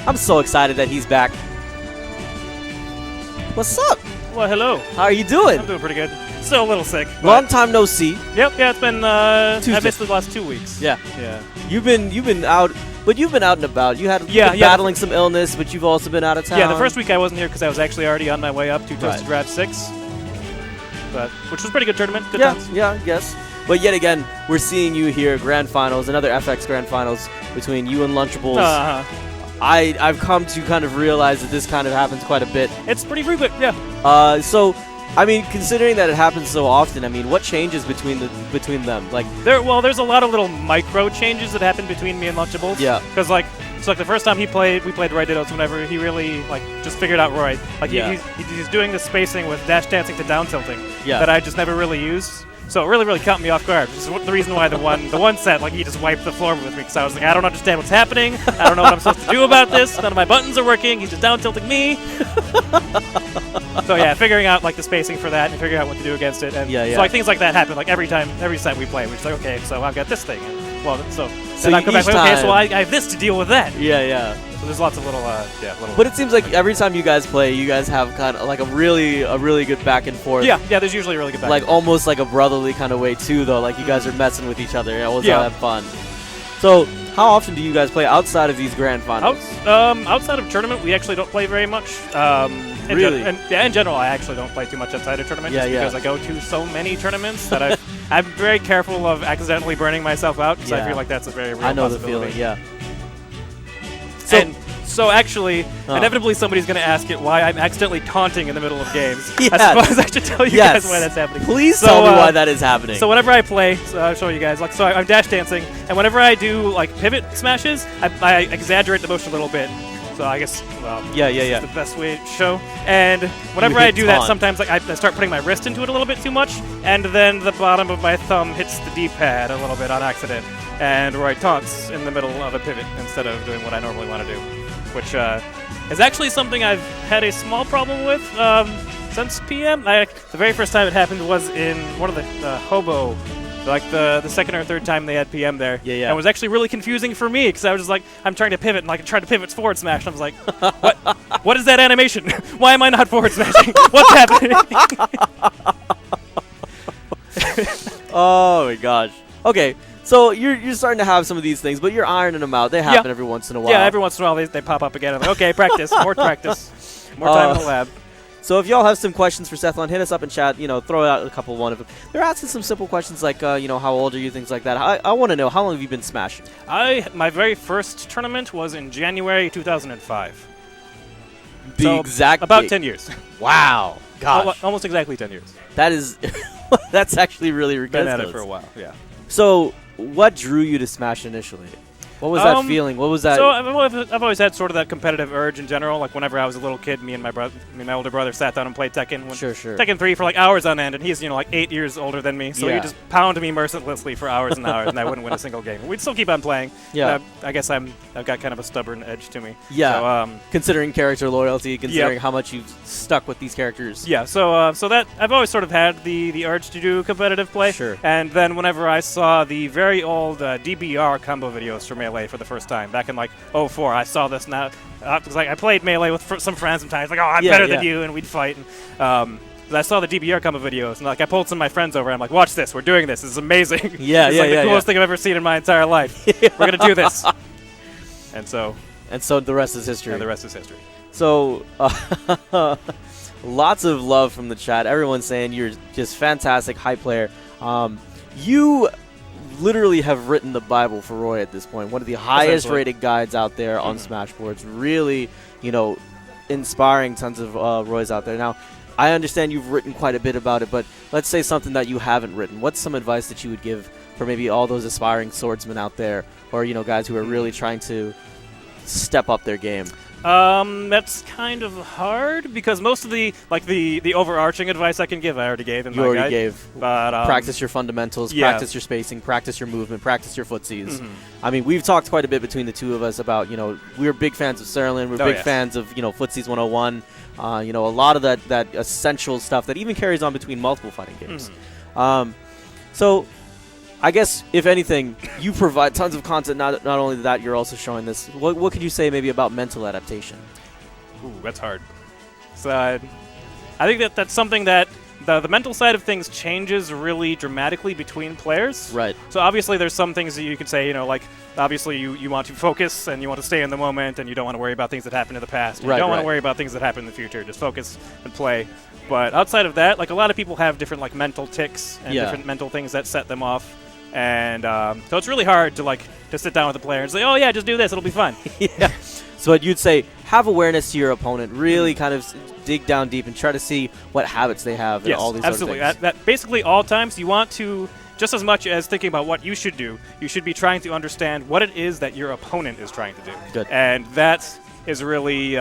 I'm so excited that he's back. What's up? Well, hello. How are you doing? I'm doing pretty good. Still a little sick. Long time no see. Yep, yeah, it's been, I missed the last 2 weeks. Yeah. Yeah. You've been out, but you've been out and about. You've been battling some illness, but you've also been out of town. Yeah, the first week I wasn't here because I was actually already on my way up to Toasted Draft 6, which was a pretty good tournament. Good times. Yeah, I guess. But yet again, we're seeing you here, Grand Finals, another FX Grand Finals between you and Lunchables. I've come to kind of realize that this kind of happens quite a bit. It's pretty frequent, yeah. So, I mean, considering that it happens so often, I mean, what changes between them? Like, there's a lot of little micro changes that happen between me and Lunchables. Yeah. Because the first time we played Roy Dittos whenever he really just figured out Roy. He's doing the spacing with dash dancing to down tilting that I just never really used. So it really caught me off guard. Which is the reason why the one set, he just wiped the floor with me because I was like, I don't understand what's happening. I don't know what I'm supposed to do about this. None of my buttons are working. He's just down tilting me. So yeah, figuring out the spacing for that and figuring out what to do against it. And so things like that happen every set we play. We're just like, okay, so I've got this thing. And, so then I come back, okay, so I have this to deal with that. Yeah. So there's lots of little. But it seems like every time you guys play, you guys have kind of a really good back and forth. Yeah. There's usually a really good back. Almost like a brotherly kind of way too, though. You guys are messing with each other. Always have fun. So how often do you guys play outside of these Grand Finals? Outside of tournament, we actually don't play very much. Really? In general, I actually don't play too much outside of tournament because I go to so many tournaments that I'm very careful of accidentally burning myself out because I feel like that's a very real possibility. the feeling, yeah. So actually, inevitably somebody's going to ask it why I'm accidentally taunting in the middle of games. Yes. I suppose I should tell you guys why that's happening. Please tell me why that is happening. So whenever I play, I'll show you guys. I'm dash dancing, and whenever I do pivot smashes, I exaggerate the motion a little bit. So I guess, yeah. the best way to show. And whenever I do that, sometimes I start putting my wrist into it a little bit too much, and then the bottom of my thumb hits the D-pad a little bit on accident, and Roy taunts in the middle of a pivot instead of doing what I normally want to do, which is actually something I've had a small problem with since PM. The very first time it happened was in one of the Hobo. The second or third time they had PM there. Yeah. And it was actually really confusing for me because I was just I'm trying to pivot and I tried to pivot forward smash and I was like, what is that animation? Why am I not forward smashing? What's happening? Oh my gosh. Okay, so you're starting to have some of these things, but you're ironing them out. They happen every once in a while. Yeah, every once in a while they pop up again. I'm like, okay, practice, more practice, more time in the lab. So if y'all have some questions for Sethlon, hit us up in chat. Throw out a couple one of them. They're asking some simple questions like, how old are you, things like that. I want to know, how long have you been smashing? My very first tournament was in January 2005. Exact about 10 years. Wow, gosh, almost exactly 10 years. That is, that's actually really ridiculous. Been at it for a while. Yeah. So what drew you to Smash initially? What was that feeling? What was that? So I've always had sort of that competitive urge in general. Whenever I was a little kid, me and my older brother sat down and played Tekken. Sure. Tekken 3 for hours on end, and he's 8 years older than me, so he'd just pound me mercilessly for hours and hours, and I wouldn't win a single game. We'd still keep on playing. Yeah. I guess I've got kind of a stubborn edge to me. Yeah. So, considering character loyalty, considering how much you've stuck with these characters. Yeah. So that I've always sort of had the urge to do competitive play. Sure. And then whenever I saw the very old DBR combo videos for Melee for the first time. Back in 04, I saw this now. Because I played Melee with some friends sometimes. I'm better than you, and we'd fight. And, I saw the DBR combo videos, and I pulled some of my friends over. And I'm like, watch this. We're doing this. This is amazing. It's the coolest thing I've ever seen in my entire life. We're gonna do this. And so the rest is history. And the rest is history. So lots of love from the chat. Everyone's saying you're just fantastic, high player. You literally have written the Bible for Roy at this point. One of the highest rated guides out there on Smashboards. Really, inspiring tons of Roys out there. Now, I understand you've written quite a bit about it, but let's say something that you haven't written. What's some advice that you would give for maybe all those aspiring swordsmen out there, or guys who are really trying to step up their game? That's kind of hard because most of the overarching advice I can give, I already gave in my guide. You already gave. But, practice your fundamentals, practice your spacing, practice your movement, practice your footsies. I mean, we've talked quite a bit between the two of us about, we're big fans of Serlin, we're big fans of, Footsies 101, a lot of that essential stuff that even carries on between multiple fighting games. So I guess, if anything, you provide tons of content. Not only that, you're also showing this. What could you say maybe about mental adaptation? Ooh, that's hard. So I think that's something that the mental side of things changes really dramatically between players. Right. So obviously there's some things that you can say, like obviously you want to focus and you want to stay in the moment and you don't want to worry about things that happened in the past. You don't want to worry about things that happen in the future. Just focus and play. But outside of that, like a lot of people have different like mental tics and different mental things that set them off. And so it's really hard to sit down with a player and say, oh yeah, just do this, it'll be fun. Yeah. So what you'd say, have awareness to your opponent, really kind of dig down deep and try to see what habits they have and all these absolutely. Sort of things. That basically all times you want to, just as much as thinking about what you should do, you should be trying to understand what it is that your opponent is trying to do. Good. And that is really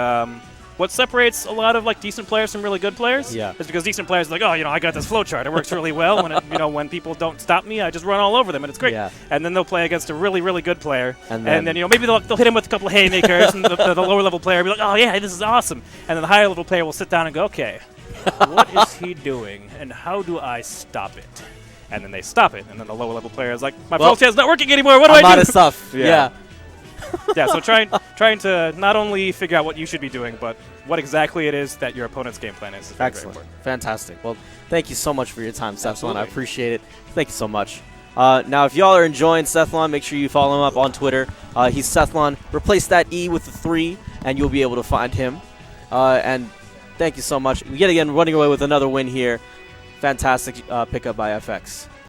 what separates a lot of decent players from really good players. Yeah. Is because decent players are like, oh, I got this flow chart. It works really well. When when people don't stop me, I just run all over them, and it's great. Yeah. And then they'll play against a really, really good player, and then maybe they'll hit him with a couple of haymakers, and the lower level player will be like, oh yeah, this is awesome. And then the higher level player will sit down and go, okay, what is he doing, and how do I stop it? And then they stop it, and then the lower level player is like, my flow chart's not working anymore. What do I do? I'm out of stuff. Yeah. Yeah, so trying to not only figure out what you should be doing, but what exactly it is that your opponent's game plan is. Excellent. Fantastic. Well, thank you so much for your time, Sethlon. I appreciate it. Thank you so much. Now, if y'all are enjoying Sethlon, make sure you follow him up on Twitter. He's Sethlon. Replace that E with the 3, and you'll be able to find him. And thank you so much. Yet again, running away with another win here. Fantastic pickup by FX.